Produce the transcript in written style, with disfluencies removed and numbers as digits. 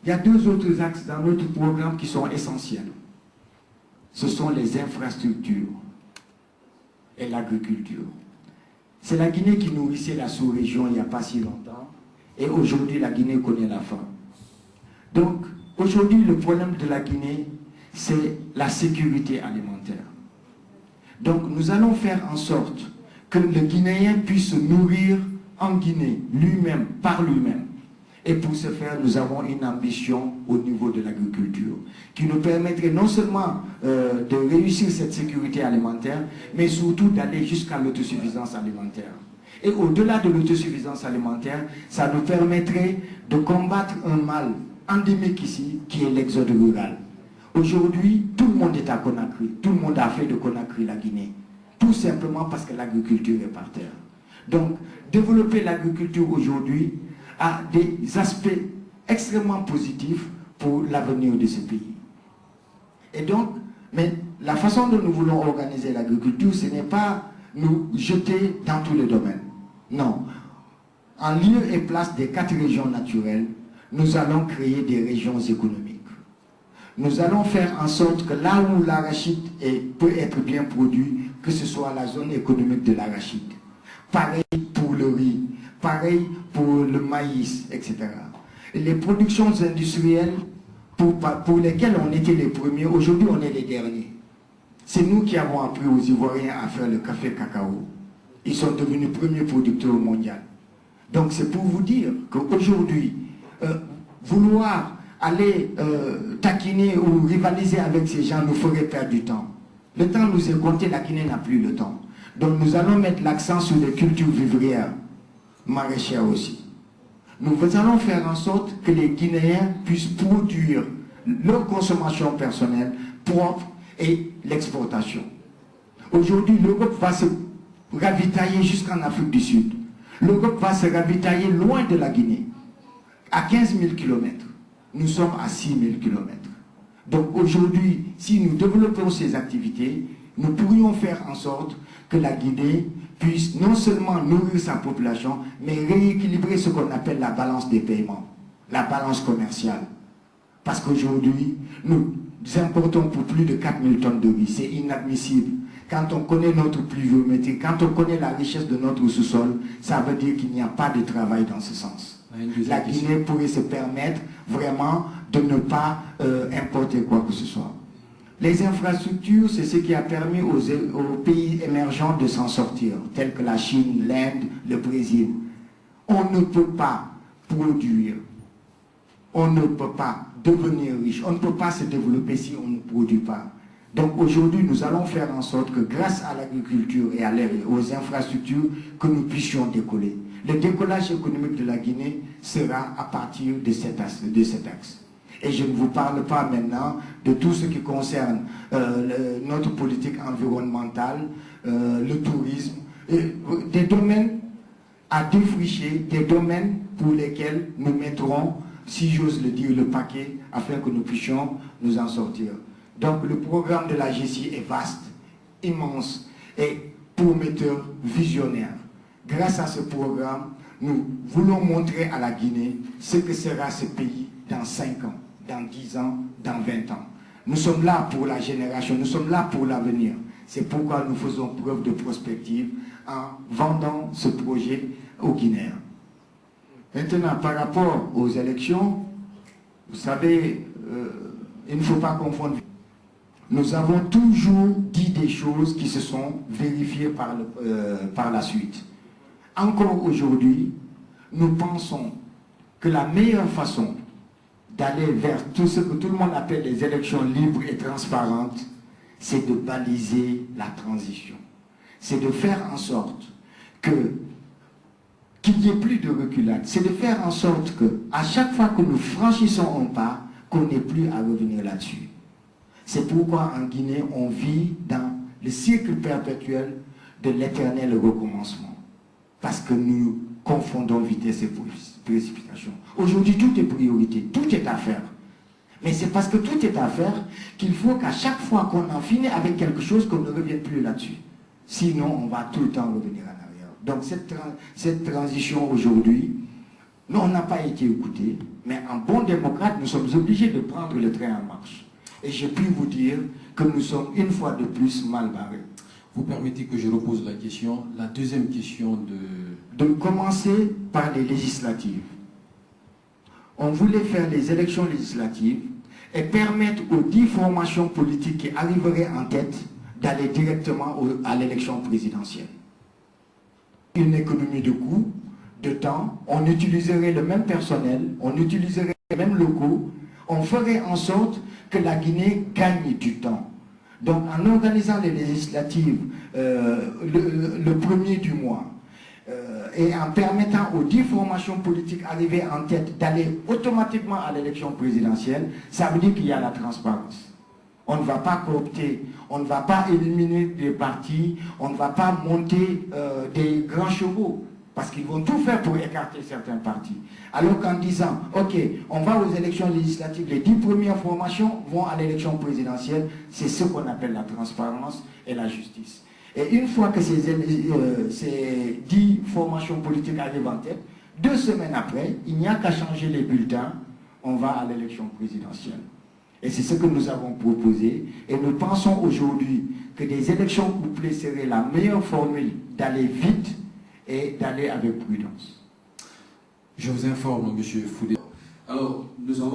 Il y a deux autres axes dans notre programme qui sont essentiels. Ce sont les infrastructures et l'agriculture. C'est la Guinée qui nourrissait la sous-région il n'y a pas si longtemps, et aujourd'hui la Guinée connaît la faim. Donc aujourd'hui le problème de la Guinée, c'est la sécurité alimentaire. Donc nous allons faire en sorte que le Guinéen puisse se nourrir en Guinée, lui-même, par lui-même. Et pour ce faire, nous avons une ambition au niveau de l'agriculture qui nous permettrait non seulement de réussir cette sécurité alimentaire, mais surtout d'aller jusqu'à l'autosuffisance alimentaire. Et au-delà de l'autosuffisance alimentaire, ça nous permettrait de combattre un mal endémique ici, qui est l'exode rural. Aujourd'hui, tout le monde est à Conakry, tout le monde a fait de Conakry la Guinée, tout simplement parce que l'agriculture est par terre. Donc, développer l'agriculture aujourd'hui a des aspects extrêmement positifs pour l'avenir de ce pays. Et donc, mais la façon dont nous voulons organiser l'agriculture, ce n'est pas nous jeter dans tous les domaines. Non. En lieu et place des 4 régions naturelles, nous allons créer des régions économiques. Nous allons faire en sorte que là où l'arachide peut être bien produit, que ce soit la zone économique de l'arachide. Pareil pour le riz, pareil pour le maïs, etc. Et les productions industrielles pour lesquelles on était les premiers, aujourd'hui on est les derniers. C'est nous qui avons appris aux Ivoiriens à faire le café cacao. Ils sont devenus premiers producteurs mondiaux. Donc c'est pour vous dire qu'aujourd'hui, vouloir aller taquiner ou rivaliser avec ces gens nous ferait perdre du temps. Le temps nous est compté, la Guinée n'a plus le temps. Donc nous allons mettre l'accent sur les cultures vivrières, maraîchères aussi. Nous allons faire en sorte que les Guinéens puissent produire leur consommation personnelle propre et l'exportation. Aujourd'hui, l'Europe va se ravitailler jusqu'en Afrique du Sud. L'Europe va se ravitailler loin de la Guinée, à 15 000 km. Nous sommes à 6 000 km. Donc aujourd'hui, si nous développons ces activités, nous pourrions faire en sorte que la Guinée puisse non seulement nourrir sa population, mais rééquilibrer ce qu'on appelle la balance des paiements, la balance commerciale. Parce qu'aujourd'hui, nous importons pour plus de 4 000 tonnes de riz. C'est inadmissible. Quand on connaît notre pluviométrie, quand on connaît la richesse de notre sous-sol, ça veut dire qu'il n'y a pas de travail dans ce sens. La Guinée pourrait se permettre vraiment de ne pas importer quoi que ce soit. Les infrastructures, c'est ce qui a permis aux pays émergents de s'en sortir, tels que la Chine, l'Inde, le Brésil. On ne peut pas produire, on ne peut pas devenir riche, on ne peut pas se développer si on ne produit pas. Donc aujourd'hui, nous allons faire en sorte que grâce à l'agriculture et aux infrastructures, que nous puissions décoller. Le décollage économique de la Guinée sera à partir de cet axe. Et je ne vous parle pas maintenant de tout ce qui concerne notre politique environnementale, le tourisme, des domaines à défricher, des domaines pour lesquels nous mettrons, si j'ose le dire, le paquet, afin que nous puissions nous en sortir. Donc le programme de la GECI est vaste, immense et prometteur, visionnaire. Grâce à ce programme, nous voulons montrer à la Guinée ce que sera ce pays dans 5 ans, dans 10 ans, dans 20 ans. Nous sommes là pour la génération, nous sommes là pour l'avenir. C'est pourquoi nous faisons preuve de prospective en vendant ce projet aux Guinéens. Maintenant, par rapport aux élections, vous savez, il ne faut pas confondre. Nous avons toujours dit des choses qui se sont vérifiées par la suite. Encore aujourd'hui, nous pensons que la meilleure façon d'aller vers tout ce que tout le monde appelle les élections libres et transparentes, c'est de baliser la transition. C'est de faire en sorte qu'il n'y ait plus de reculade. C'est de faire en sorte qu'à chaque fois que nous franchissons un pas, qu'on n'ait plus à revenir là-dessus. C'est pourquoi en Guinée, on vit dans le cycle perpétuel de l'éternel recommencement. Parce que nous confondons vitesse et précipitation. Aujourd'hui, tout est priorité, tout est à faire. Mais c'est parce que tout est à faire qu'il faut qu'à chaque fois qu'on en finit avec quelque chose, qu'on ne revienne plus là-dessus. Sinon, on va tout le temps revenir en arrière. Donc cette transition aujourd'hui, nous, on n'a pas été écoutés, mais en bon démocrate, démocrates, nous sommes obligés de prendre le train en marche. Et je puis vous dire que nous sommes une fois de plus mal barrés. Vous permettez que je repose la question, la deuxième question de commencer par les législatives. On voulait faire les élections législatives et permettre aux 10 formations politiques qui arriveraient en tête d'aller directement à l'élection présidentielle. Une économie de coûts, de temps, on utiliserait le même personnel, on utiliserait les mêmes locaux, on ferait en sorte que la Guinée gagne du temps. Donc en organisant les législatives le premier du mois et en permettant aux 10 formations politiques arrivées en tête d'aller automatiquement à l'élection présidentielle, ça veut dire qu'il y a la transparence. On ne va pas coopter, on ne va pas éliminer des partis, on ne va pas monter des grands chevaux, parce qu'ils vont tout faire pour écarter certains partis. Alors qu'en disant, ok, on va aux élections législatives, les 10 premières formations vont à l'élection présidentielle, c'est ce qu'on appelle la transparence et la justice. Et une fois que ces 10 formations politiques arrivent en tête, 2 semaines après, il n'y a qu'à changer les bulletins, on va à l'élection présidentielle. Et c'est ce que nous avons proposé. Et nous pensons aujourd'hui que des élections couplées seraient la meilleure formule d'aller vite et d'aller avec prudence. Je vous informe, M. Foudé. Alors, nous avons